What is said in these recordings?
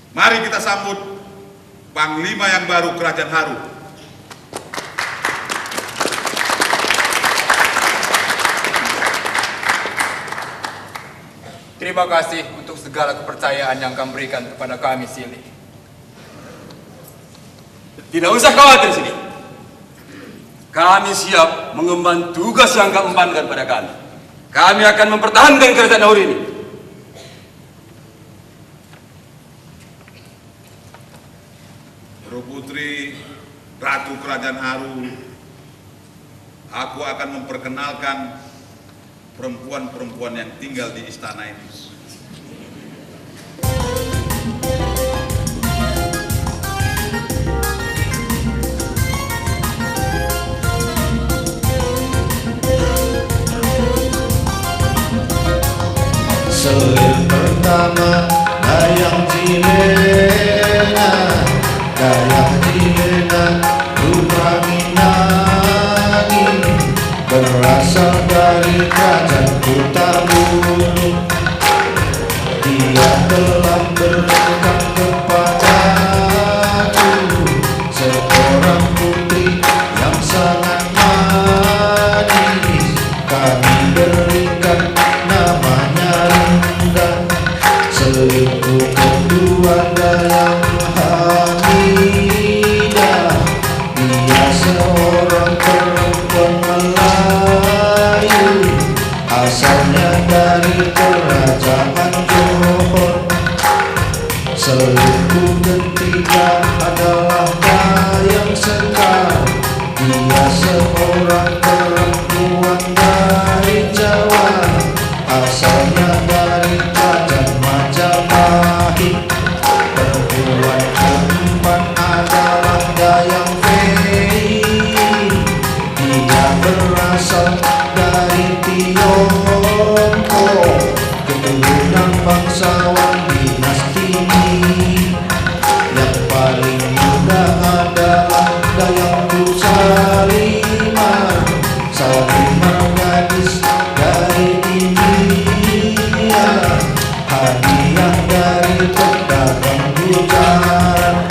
Mari kita sambut Panglima yang baru Kerajaan Haru. Terima kasih untuk segala kepercayaan yang kamu berikan kepada kami, Sili. Tidak usah khawatir, Sili. Kami siap mengemban tugas yang kamu embankan pada kami. Kami akan mempertahankan kerajaan Haru ini. Putri Ratu Kerajaan Haru, aku akan memperkenalkan perempuan-perempuan yang tinggal di istana ini. Selir pertama Dayang Cilena, Dayang Cilena Putra Minani, berasal dari kerajaan Kutabulu. Dia telah berikan kepadaku seorang putri yang sangat manis. Kami berikan namanya Rinda. Selingkuh kedua Dayang Hamidah, dia seorang perempuan Melayu, asalnya dari kerajaan Johor. Selingkuh ketiga adalah Dayang Sekar, dia seorang perempuan dari Jawa, asalnya dari kerajaan Majapahit. Perempuan keempat adalah Dayang Fei, dia berasal dari Tiongkok, keturunan bangsawan dinasti Ming. Yang paling muda adalah Dayang Salimar, Salimar gadis dari India, hadiah dari pedagang Gujarat.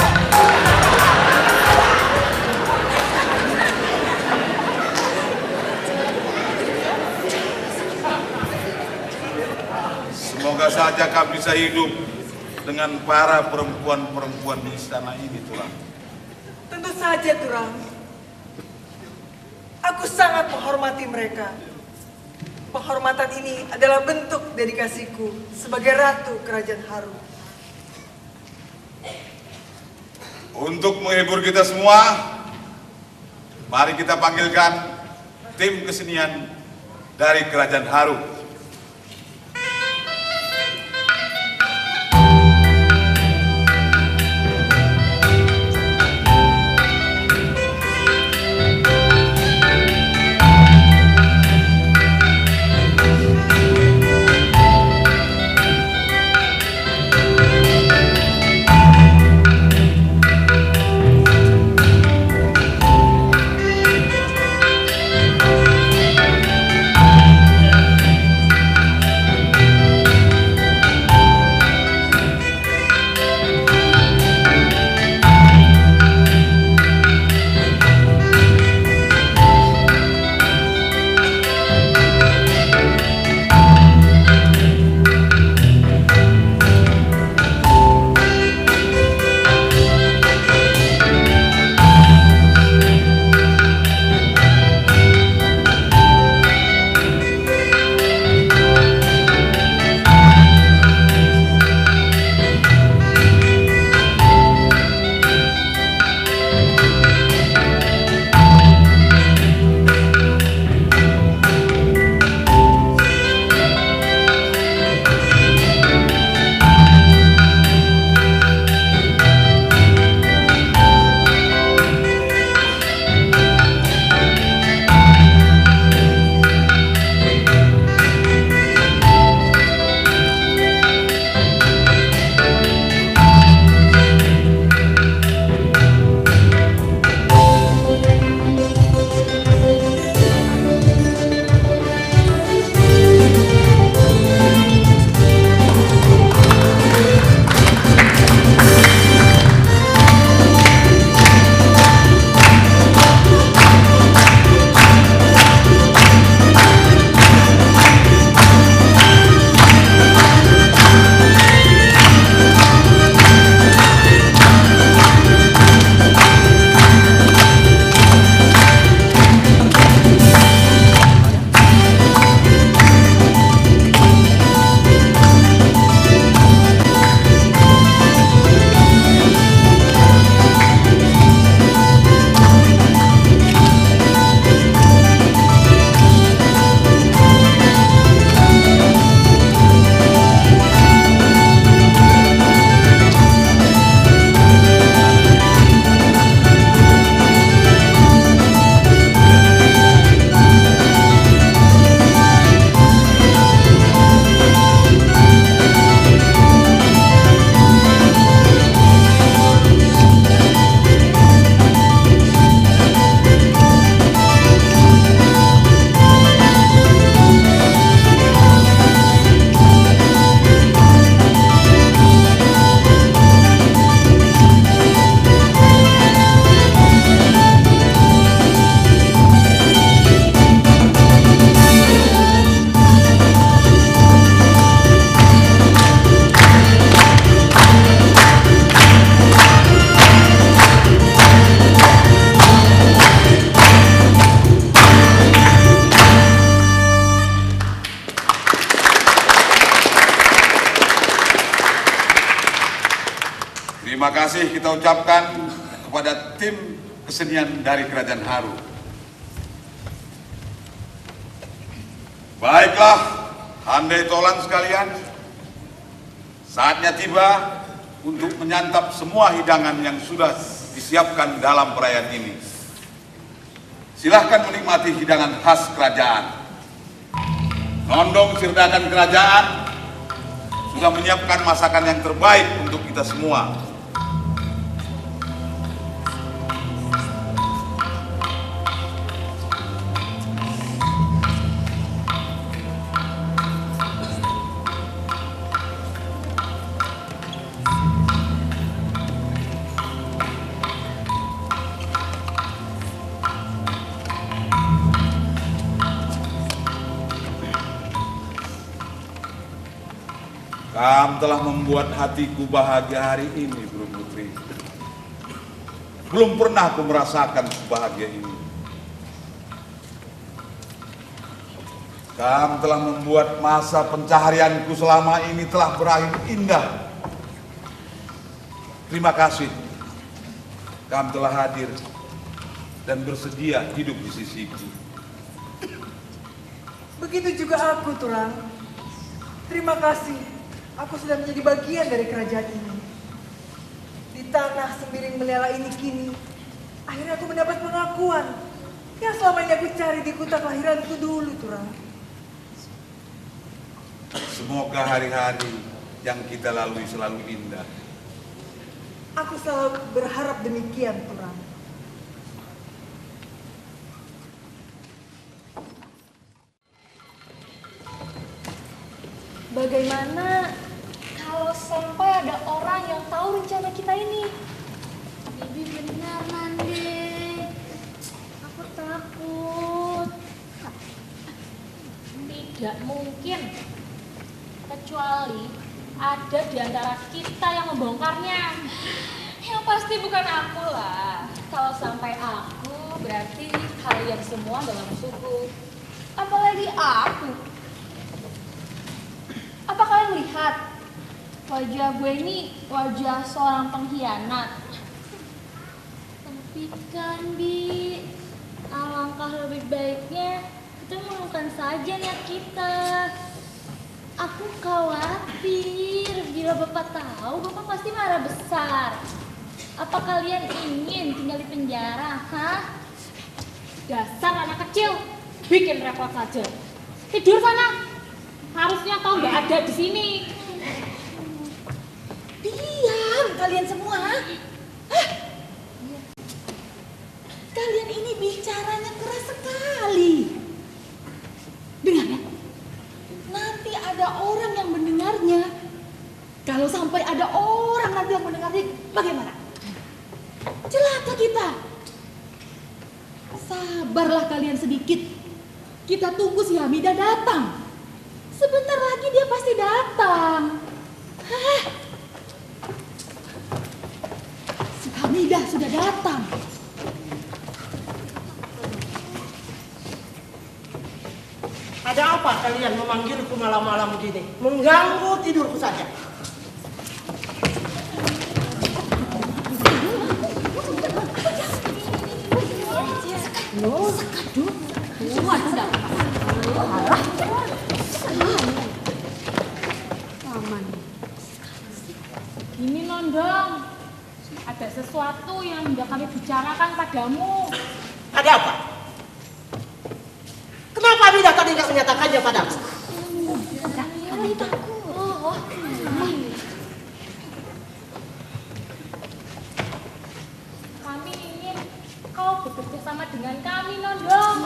Semoga saja kami bisa hidup dengan para perempuan-perempuan di istana ini, Turang. Tentu saja, Turang. Aku sangat menghormati mereka. Penghormatan ini adalah bentuk dedikasiku sebagai Ratu Kerajaan Haru. Untuk menghibur kita semua, mari kita panggilkan tim kesenian dari Kerajaan Haru. Terima kasih kita ucapkan kepada tim kesenian dari Kerajaan Haru. Baiklah, handai tolan sekalian, saatnya tiba untuk menyantap semua hidangan yang sudah disiapkan dalam perayaan ini. Silahkan menikmati hidangan khas kerajaan. Nondong Sirdakan Kerajaan sudah menyiapkan masakan yang terbaik untuk kita semua. Kamu telah membuat hatiku bahagia hari ini, Bro Putri. Belum pernah aku merasakan bahagia ini. Kamu telah membuat masa pencaharianku selama ini telah berakhir indah. Terima kasih. Kamu telah hadir dan bersedia hidup di sisiku. Begitu juga aku, Tulang. Terima kasih. Aku sudah menjadi bagian dari kerajaan ini. Di tanah sembiring melela ini kini, akhirnya aku mendapat pengakuan yang selama ini aku cari di kota kelahiranku dulu, Tulang. Semoga hari-hari yang kita lalui selalu indah. Aku selalu berharap demikian, Tulang. Bagaimana kalau sampai ada orang yang tahu rencana kita ini? Bibi benar, Nande. Aku takut. Tidak mungkin. Kecuali ada di antara kita yang membongkarnya. Yang pasti bukan aku lah. Kalau sampai aku, berarti kalian semua dalam suku. Apalagi aku. Apa kalian lihat? Wajah gue ini wajah seorang pengkhianat. Tapi kan, Bi, alangkah lebih baiknya kita melakukan saja niat kita. Aku khawatir bila Bapak tahu, Bapak pasti marah besar. Apa kalian ingin tinggal di penjara, hah? Dasar anak kecil, bikin repot saja. Tidur sana. Harusnya kau nggak ada di sini. Diam kalian semua. Hah? Kalian ini bicaranya keras sekali. Dengar ya. Nanti ada orang yang mendengarnya. Kalau sampai ada orang nanti yang mendengarnya, bagaimana? Celaka kita. Sabarlah kalian sedikit. Kita tunggu si Hamidah datang. Sebentar lagi dia pasti datang. Hah? Si Hamidah sudah datang. Ada apa kalian memanggilku malam-malam begini? Mengganggu tidurku saja. Ini Nondong, ada sesuatu yang hendak kami bicarakan padamu. Ada apa? Kenapa Hamidah tadi nggak menyatakannya padaku? Kami ingin kau bekerja sama dengan kami, Nondong.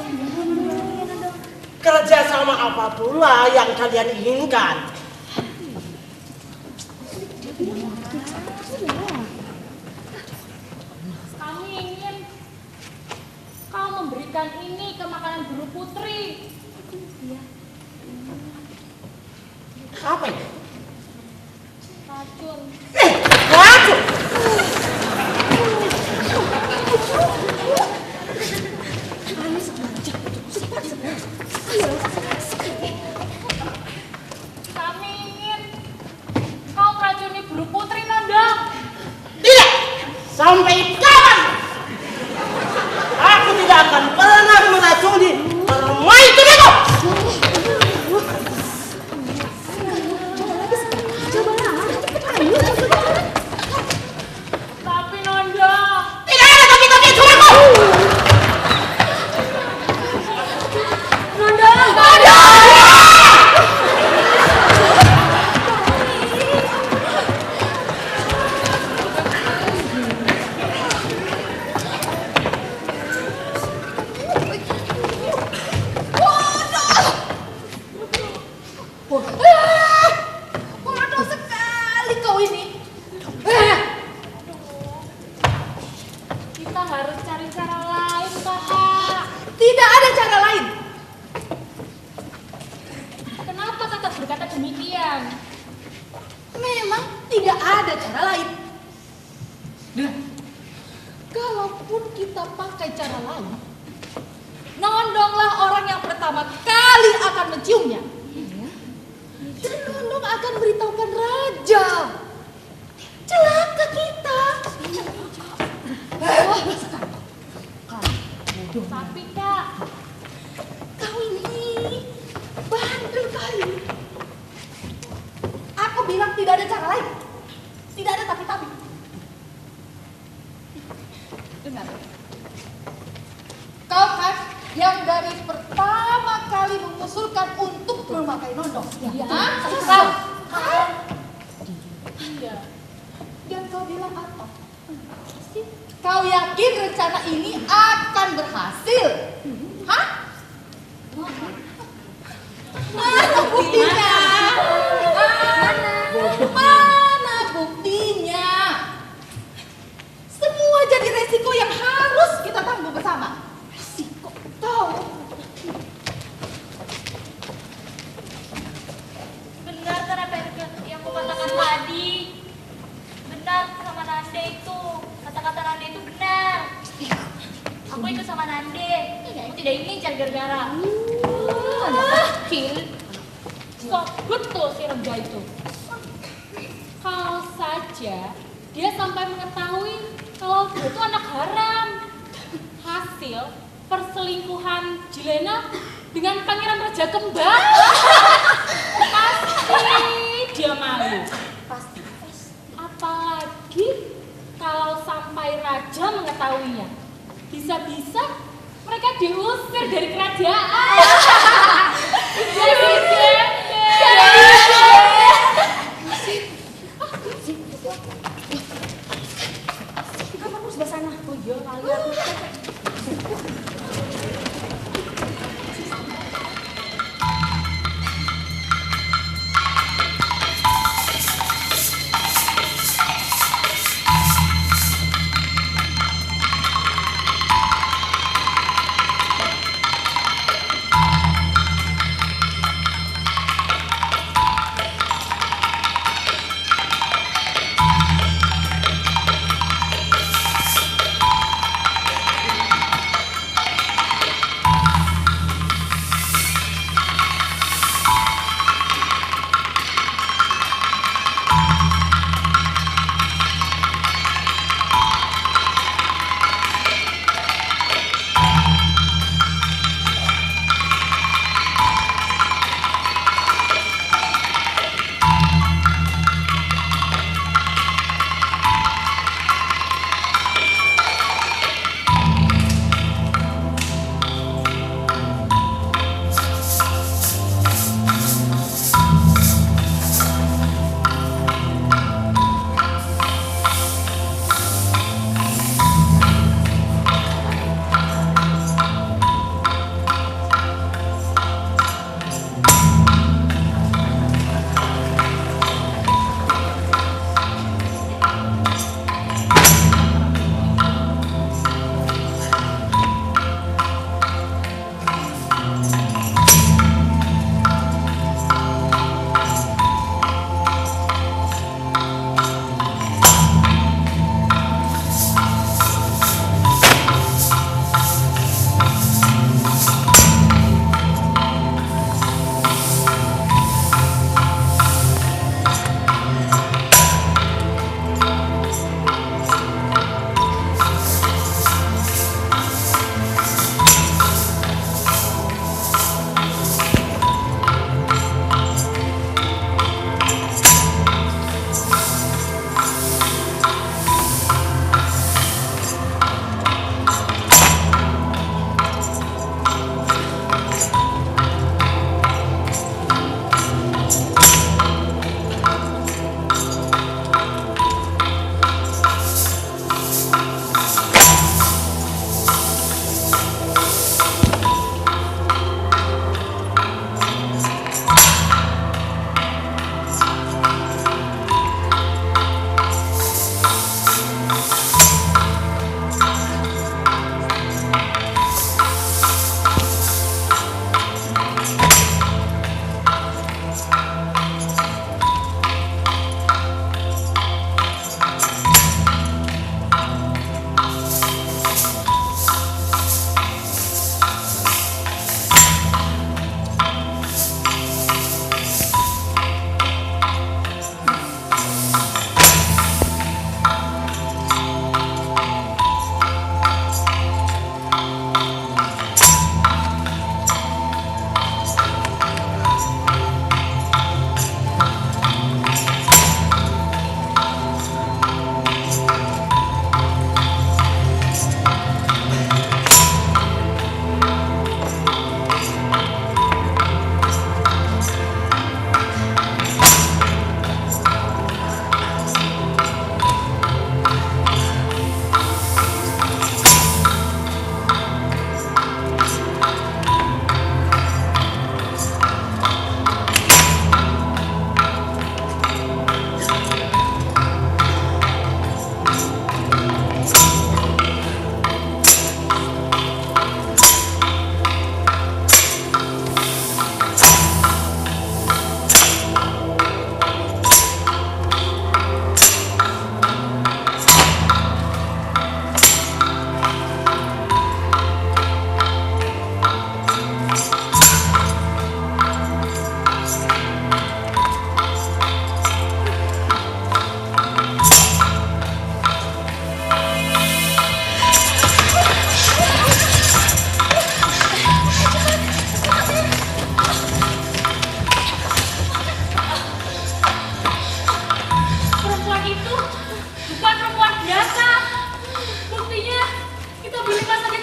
Kerja sama apa pula yang kalian inginkan? Kami ingin kau memberikan ini ke makanan Guru Putri. Apa itu? Racun. Racun! Kami ingin kau meracuni Guru Putri, Nondong. Sampai kapan? Aku tidak akan pernah meracuni permai itu. Tapi Nondo. Tidak ada tapi suaraku. Nondo. Bodoh sekali kau ini. Kita harus cari cara lain, Kakak. Tidak ada cara lain. Kenapa Kakak berkata demikian? Memang tidak ada cara lain. Dan kalaupun kita pakai cara lain, Nondonglah orang yang pertama kali akan menciumnya. Dan Nondong akan beritahukan raja. Celaka kita. Tapi Kak, Kau ini bandel kali. Aku bilang tidak ada cara lain. Tidak ada tapi-tapi. Dengar. Kau kan yang dari pertama kali mengusulkan untuk memakai nondong. Iya. Kau. Iya. Dan kau bilang apa? Kau yakin rencana ini akan berhasil? Hah? Mana buktinya? Mana buktinya? Semua jadi resiko yang harus kita tanggung bersama. Resiko? Tahu? Benar kan apa yang aku katakan tadi? Benar sama Nande itu. Kata-kata Nande itu benar. Aku ikut sama Nande. Aku tidak ingin cari gara-gara. Anak kecil. Kok betul si Rengga itu. Kalau saja dia sampai mengetahui kalau dia itu anak haram. Hasil perselingkuhan Jilena dengan Pangeran Raja Kembang. Pasti dia malu. Pasti. Apalagi kalau sampai raja mengetahuinya. Bisa-bisa mereka diusir dari kerajaan. Kamu sebelah sana. Oh iya, kalian.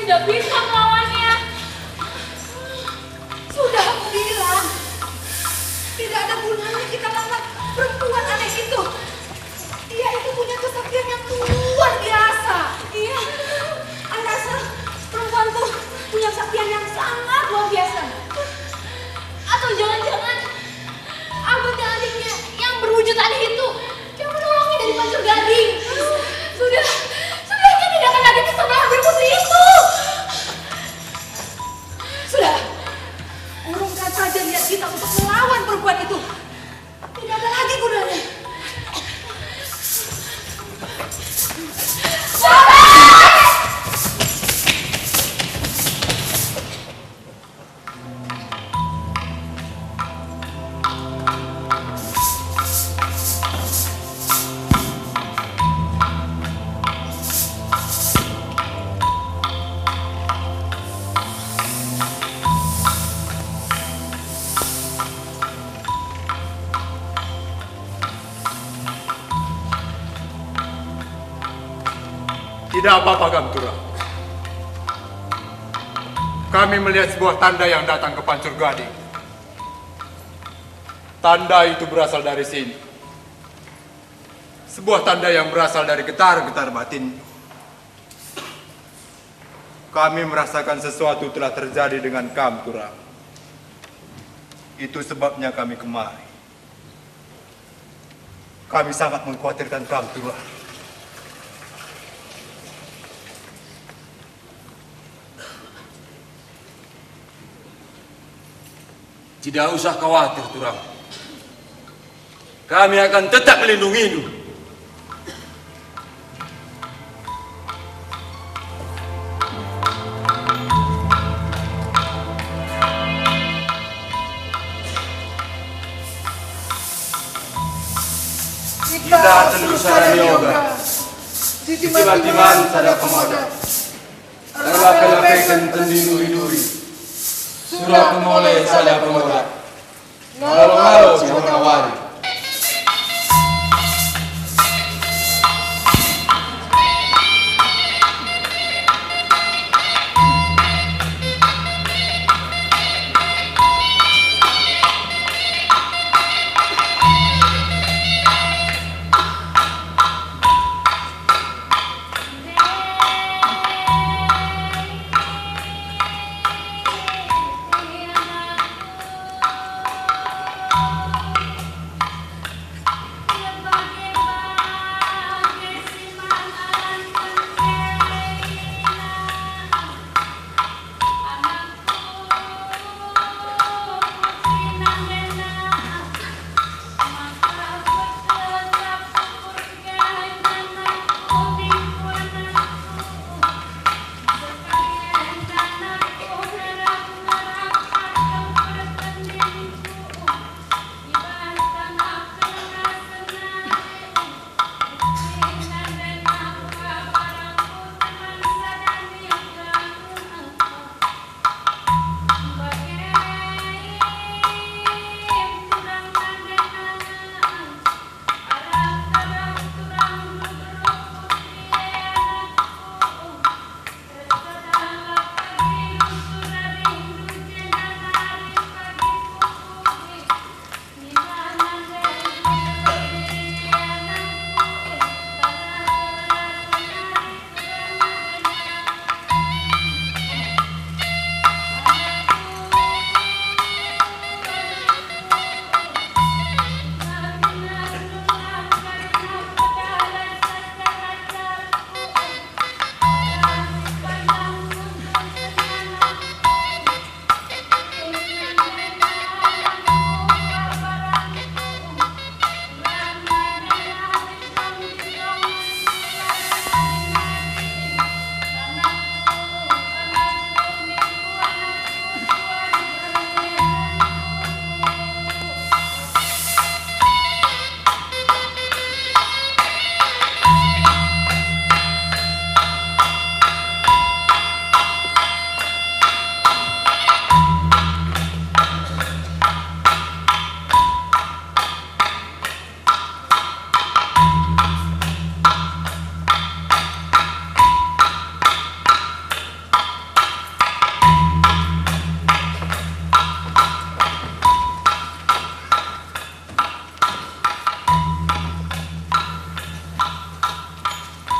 tidak bisa melawannya. Sudah aku bilang, tidak ada gunanya kita lawan perempuan aneh itu. Dia itu punya kesaktian yang luar biasa. Iya, aku rasa perempuan itu punya kesaktian yang sangat luar biasa. Atau jangan-jangan abang dan adiknya yang berwujud aneh itu yang menolongnya dari Pancur Gading. Sudah dia tidak akan lagi bisa mengambil putri itu. Sudah, urungkan saja niat kita untuk melawan perempuan itu. Tidak ada lagi gunanya. Tidak apa-apa, Gamtura. Kami melihat sebuah tanda yang datang ke Pancur Gading. Tanda itu berasal dari sini. Sebuah tanda yang berasal dari getar-getar batin. Kami merasakan sesuatu telah terjadi dengan Gamtura. Itu sebabnya kami kemari. Kami sangat mengkhawatirkan Gamtura. Tidak usah khawatir, Turang. Kami akan tetap melindungimu. Kita telusuri yoga. Tiba-tiba sada pemoda. Terlapel-lapelkan tendinu-iduri. Surat pemoleh sada pemoda. Ngalo-ngalo pemoda.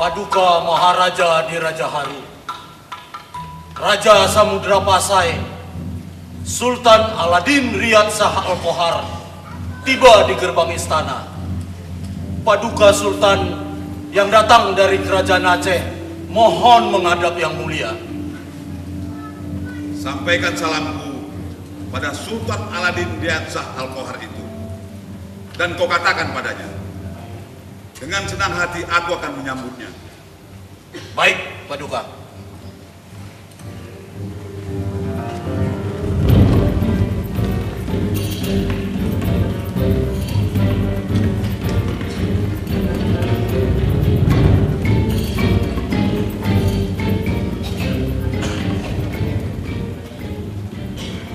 Paduka Maharaja di Raja Haru, Raja Samudra Pasai, Sultan Aladin Riyad Shah Al-Kohar tiba di gerbang istana. Paduka Sultan yang datang dari kerajaan Aceh mohon menghadap yang mulia. Sampaikan salamku pada Sultan Aladin Riyad Shah Al-Kohar itu. Dan kau katakan padanya, dengan senang hati aku akan menyambutnya. Baik, Paduka.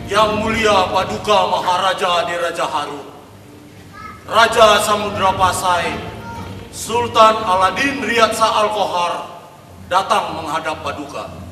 Yang mulia Paduka Maharaja di Raja Haru, Raja Samudra Pasai, Sultan Aladin Riyad Shah Al-Kohar datang menghadap Paduka.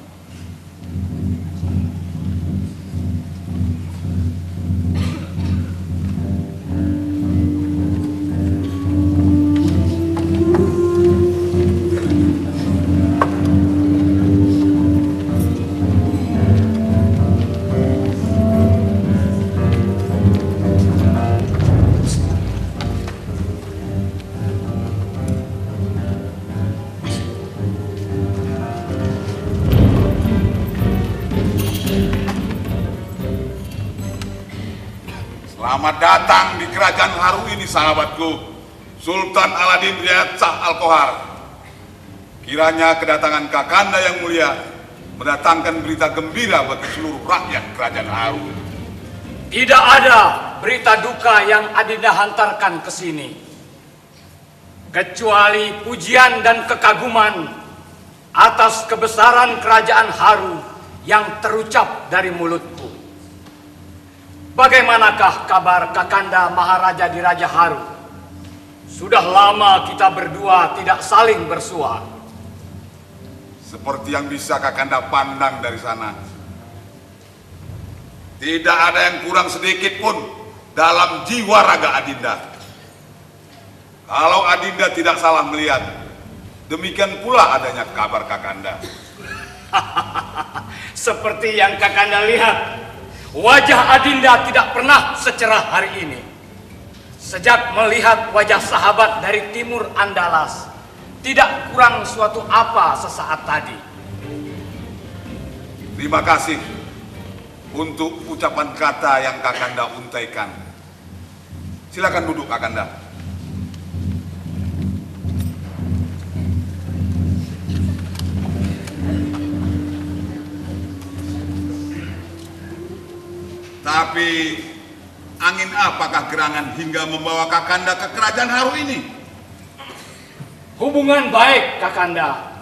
Selamat datang di kerajaan Haru ini, sahabatku, Sultan Aladin Riyad Shah Al-Kohar. Kiranya kedatangan Kakanda yang mulia mendatangkan berita gembira bagi seluruh rakyat kerajaan Haru. Tidak ada berita duka yang Adinda hantarkan ke sini, kecuali pujian dan kekaguman atas kebesaran kerajaan Haru yang terucap dari mulutku. Bagaimanakah kabar Kakanda Maharaja di Raja Haru? Sudah lama kita berdua tidak saling bersua. Seperti yang bisa Kakanda pandang dari sana, tidak ada yang kurang sedikit pun dalam jiwa raga Adinda. Kalau Adinda tidak salah melihat, demikian pula adanya kabar Kakanda. Seperti yang Kakanda lihat, wajah Adinda tidak pernah secerah hari ini. Sejak melihat wajah sahabat dari timur Andalas, tidak kurang suatu apa sesaat tadi. Terima kasih untuk ucapan kata yang Kakanda untaikan. Silakan duduk, Kakanda. Tapi angin apakah gerangan hingga membawa Kakanda ke kerajaan Haru ini? Hubungan baik, Kakanda.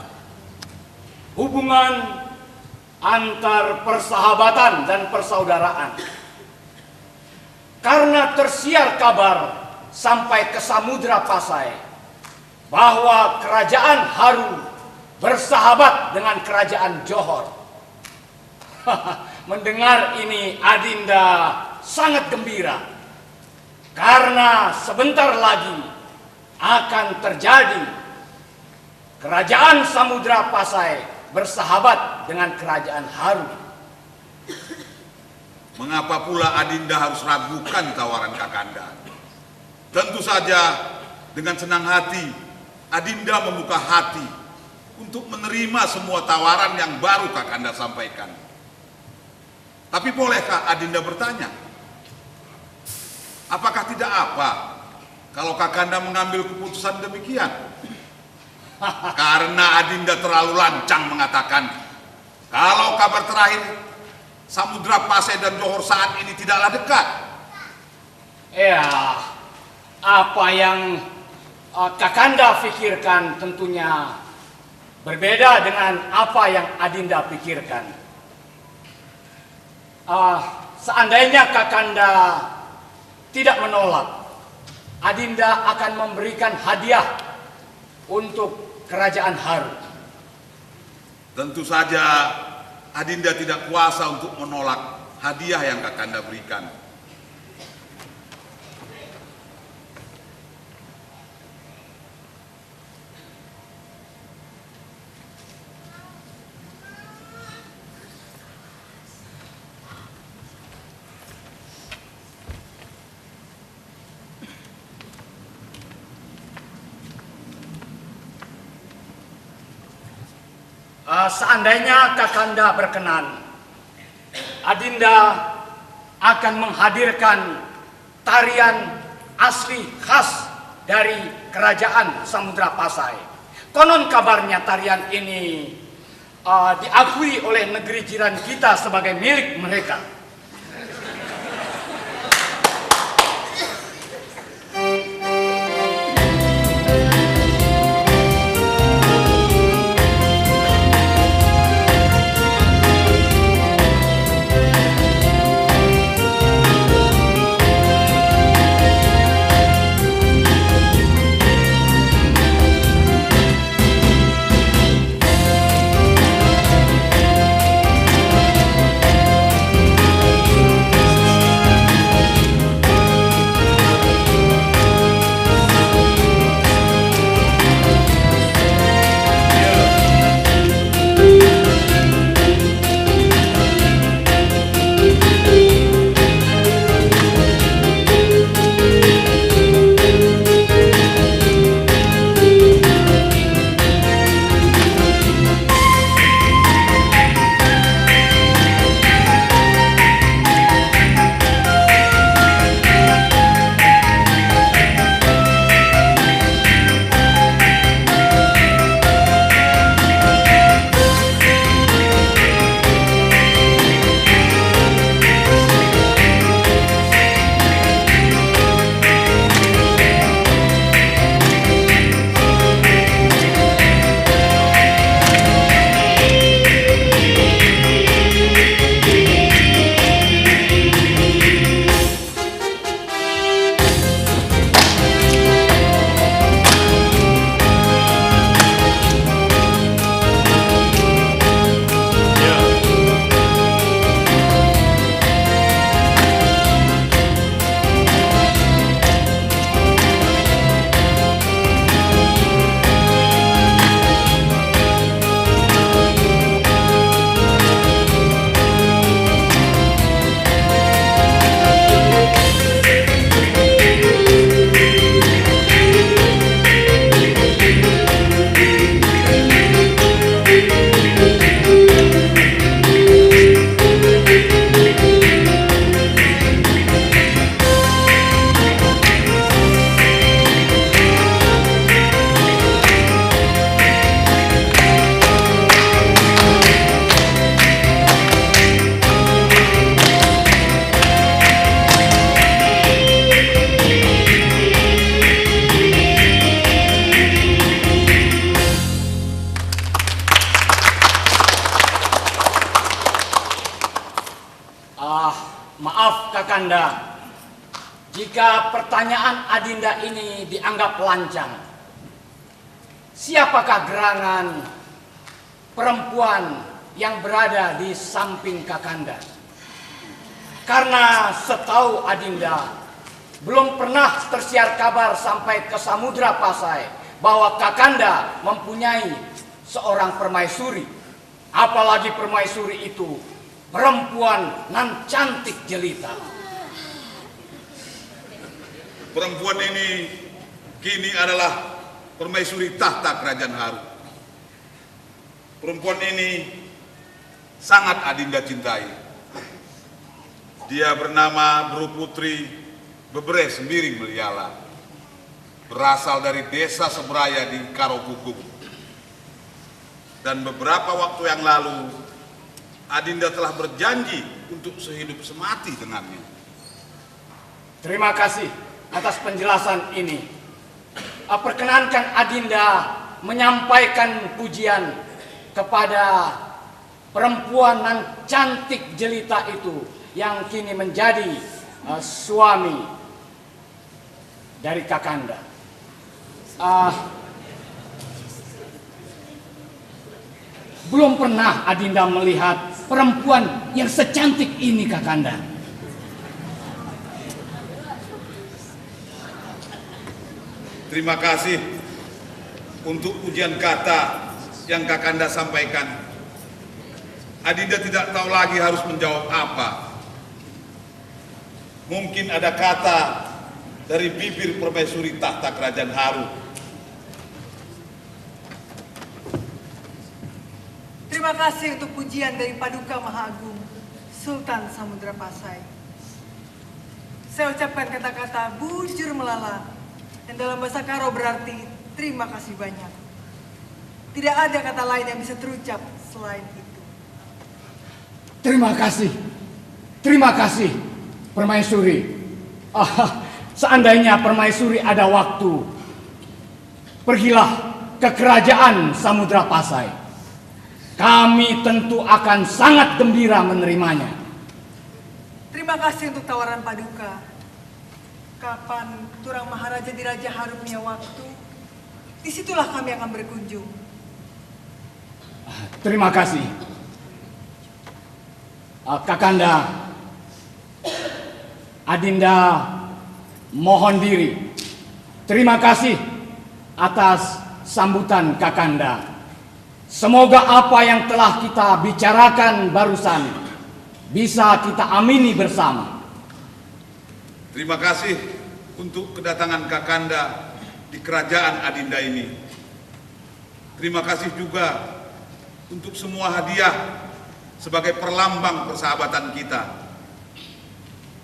Hubungan antar persahabatan dan persaudaraan. Karena tersiar kabar sampai ke Samudra Pasai bahwa kerajaan Haru bersahabat dengan kerajaan Johor. Mendengar ini Adinda sangat gembira, karena sebentar lagi akan terjadi kerajaan Samudra Pasai bersahabat dengan kerajaan Haru. Mengapa pula Adinda harus ragukan tawaran Kakanda? Tentu saja dengan senang hati Adinda membuka hati untuk menerima semua tawaran yang baru Kakanda sampaikan. Tapi bolehkah Adinda bertanya, apakah tidak apa kalau Kakanda mengambil keputusan demikian? Karena Adinda terlalu lancang mengatakan kalau kabar terakhir Samudra Pasai dan Johor saat ini tidaklah dekat. Ya, apa yang Kakanda pikirkan tentunya berbeda dengan apa yang Adinda pikirkan. Seandainya Kakanda tidak menolak, Adinda akan memberikan hadiah untuk kerajaan Haru. Tentu saja Adinda tidak kuasa untuk menolak hadiah yang Kakanda berikan. Seandainya Kakanda berkenan, Adinda akan menghadirkan tarian asli khas dari Kerajaan Samudra Pasai. Konon kabarnya tarian ini diakui oleh negeri jiran kita sebagai milik mereka. Maaf Kakanda, jika pertanyaan Adinda ini dianggap lancang. Siapakah gerangan perempuan yang berada di samping Kakanda? Karena setahu Adinda, belum pernah tersiar kabar sampai ke Samudra Pasai bahwa Kakanda mempunyai seorang permaisuri. Apalagi permaisuri itu perempuan nan cantik jelita. Perempuan ini kini adalah permaisuri tahta Kerajaan Haru. Perempuan ini sangat Adinda cintai. Dia bernama Bru Putri Bebre Sembiring Meliala. Berasal dari desa Seberaya di Karokukuk. Dan beberapa waktu yang lalu Adinda telah berjanji untuk sehidup semati dengannya. Terima kasih atas penjelasan ini. Perkenankan Adinda menyampaikan pujian kepada perempuan nan cantik jelita itu yang kini menjadi suami dari Kakanda. Belum pernah Adinda melihat perempuan yang secantik ini, Kakanda. Terima kasih untuk ujian kata yang Kakanda sampaikan. Adinda tidak tahu lagi harus menjawab apa. Mungkin ada kata dari bibir permaisuri tahta Kerajaan Haru. Terima kasih untuk pujian dari Paduka Maha Agung, Sultan Samudra Pasai. Saya ucapkan kata-kata bujur melala, yang dalam bahasa Karo berarti terima kasih banyak. Tidak ada kata lain yang bisa terucap selain itu. Terima kasih, Permaisuri. Seandainya Permaisuri ada waktu, pergilah ke kerajaan Samudra Pasai. Kami tentu akan sangat gembira menerimanya. Terima kasih untuk tawaran Paduka. Kapan Turang Maharaja di Raja Haru punya waktu, disitulah kami akan berkunjung. Terima kasih. Kakanda, Adinda mohon diri. Terima kasih atas sambutan Kakanda. Semoga apa yang telah kita bicarakan barusan bisa kita amini bersama. Terima kasih untuk kedatangan Kakanda di kerajaan Adinda ini. Terima kasih juga untuk semua hadiah sebagai perlambang persahabatan kita.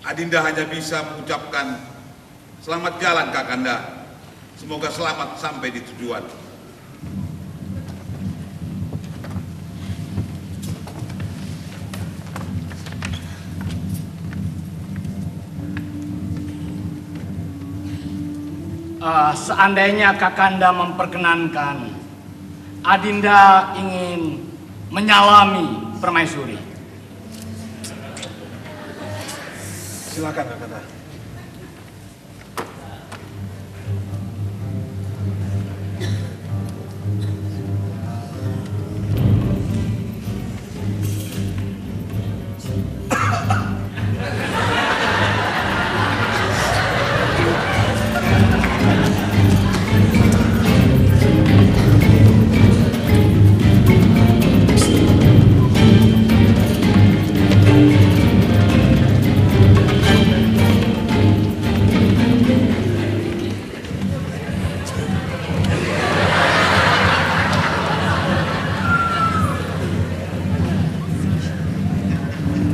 Adinda hanya bisa mengucapkan selamat jalan Kakanda. Semoga selamat sampai di tujuan. Seandainya Kakanda memperkenankan, Adinda ingin menyalami Permaisuri. Silakan Kakanda.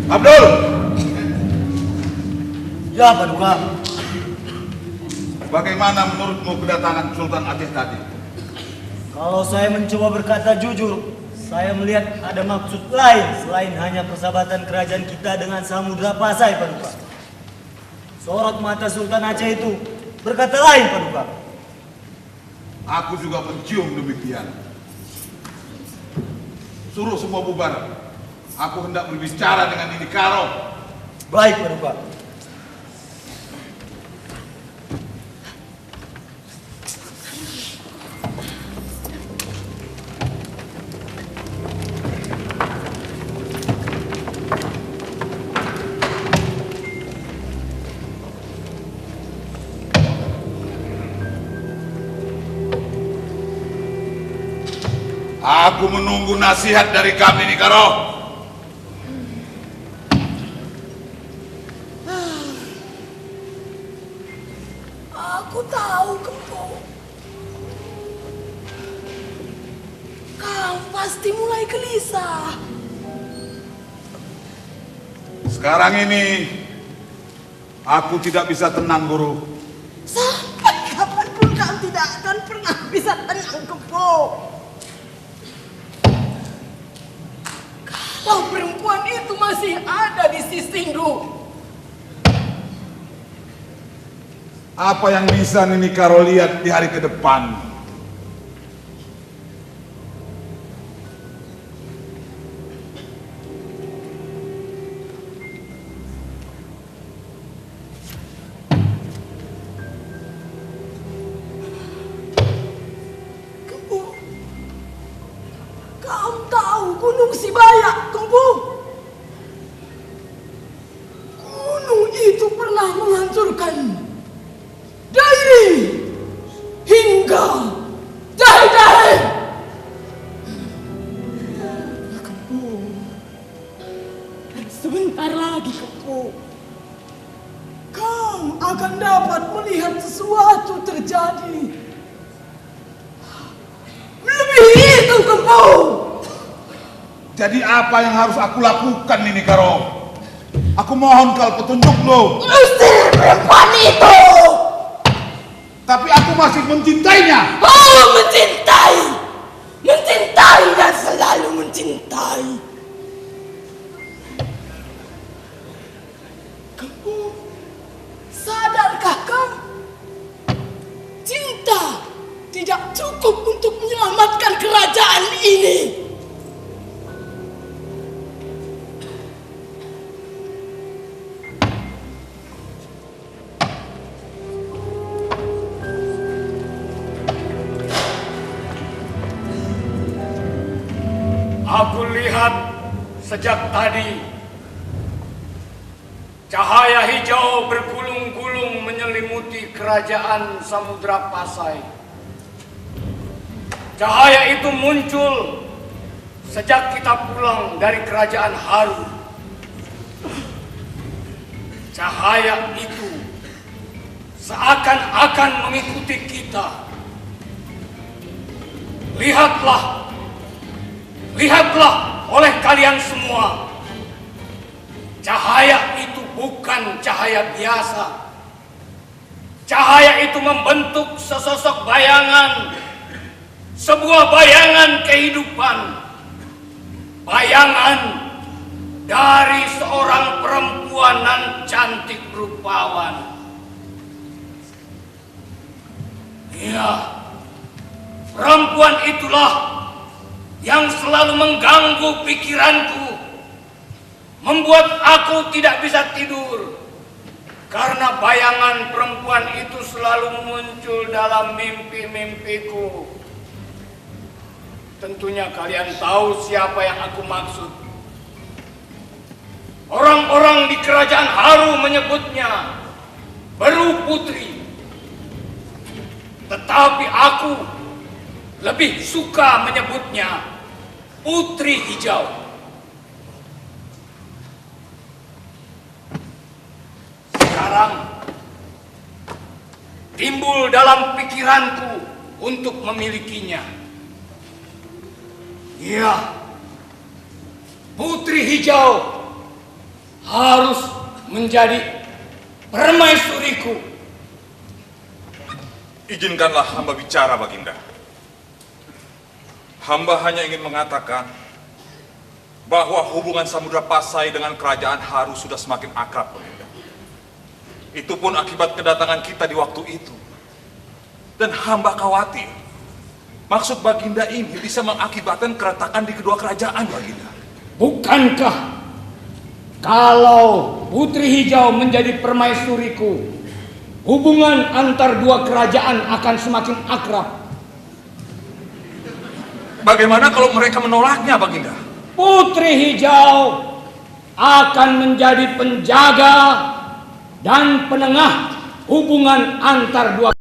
Abdul! Ya, Paduka. Bagaimana menurutmu kedatangan Sultan Aceh tadi? Kalau saya mencoba berkata jujur, saya melihat ada maksud lain selain hanya persahabatan kerajaan kita dengan Samudra Pasai, Paduka. Sorot mata Sultan Aceh itu berkata lain, Paduka. Aku juga mencium demikian. Suruh semua bubar. Aku hendak berbicara dengan Nini Karo. Baik, Paduka. Aku menunggu nasihat dari kami Nini Karo. Aku tahu, Kempo. Kau pasti mulai gelisah. Sekarang ini aku tidak bisa tenang, Guru. Sampai kapanpun kau tidak akan pernah bisa tenang, Kempo. Kalau perempuan itu masih ada di Sisinggu, Apa yang bisa Nini Karo lihat di hari ke depan? Kempo, kau tahu Gunung Sibayak, Kempo? Gunung itu pernah menghancurkan Dairi hingga Dahi-Dahi. Kempo, dan sebentar lagi, Kempo, kau akan dapat melihat sesuatu terjadi. Lebih itu, Kempo. Jadi apa yang harus aku lakukan ini, Karo? Aku mohon kau petunjuk lo. Usir perempuan itu. Tapi aku masih mencintainya. Oh, mencintai. Mencintai dan selalu mencintai. Kamu sadarkah kamu? Cinta tidak cukup untuk menyelamatkan kerajaan ini. Aku lihat sejak tadi cahaya hijau bergulung-gulung menyelimuti kerajaan Samudra Pasai. Cahaya itu muncul sejak kita pulang dari kerajaan Haru. Cahaya itu seakan-akan mengikuti kita. Lihatlah oleh kalian semua. Cahaya itu bukan cahaya biasa. Cahaya itu membentuk sesosok bayangan. Sebuah bayangan kehidupan. Bayangan dari seorang perempuan nan cantik rupawan. Ya, perempuan itulah yang selalu mengganggu pikiranku, membuat aku tidak bisa tidur, karena bayangan perempuan itu selalu muncul dalam mimpi-mimpiku. Tentunya kalian tahu siapa yang aku maksud. Orang-orang di kerajaan Haru menyebutnya Beru Putri, tetapi aku lebih suka menyebutnya Putri Hijau. Sekarang timbul dalam pikiranku untuk memilikinya. Ya, Putri Hijau harus menjadi permaisuriku. Izinkanlah hamba bicara, Baginda. Hamba hanya ingin mengatakan bahwa hubungan Samudra Pasai dengan kerajaan Haru sudah semakin akrab, Baginda. Itu pun akibat kedatangan kita di waktu itu. Dan hamba khawatir maksud Baginda ini bisa mengakibatkan keretakan di kedua kerajaan, Baginda. Bukankah kalau Putri Hijau menjadi permaisuriku, hubungan antar dua kerajaan akan semakin akrab? Bagaimana kalau mereka menolaknya, Baginda? Putri Hijau akan menjadi penjaga dan penengah hubungan antar dua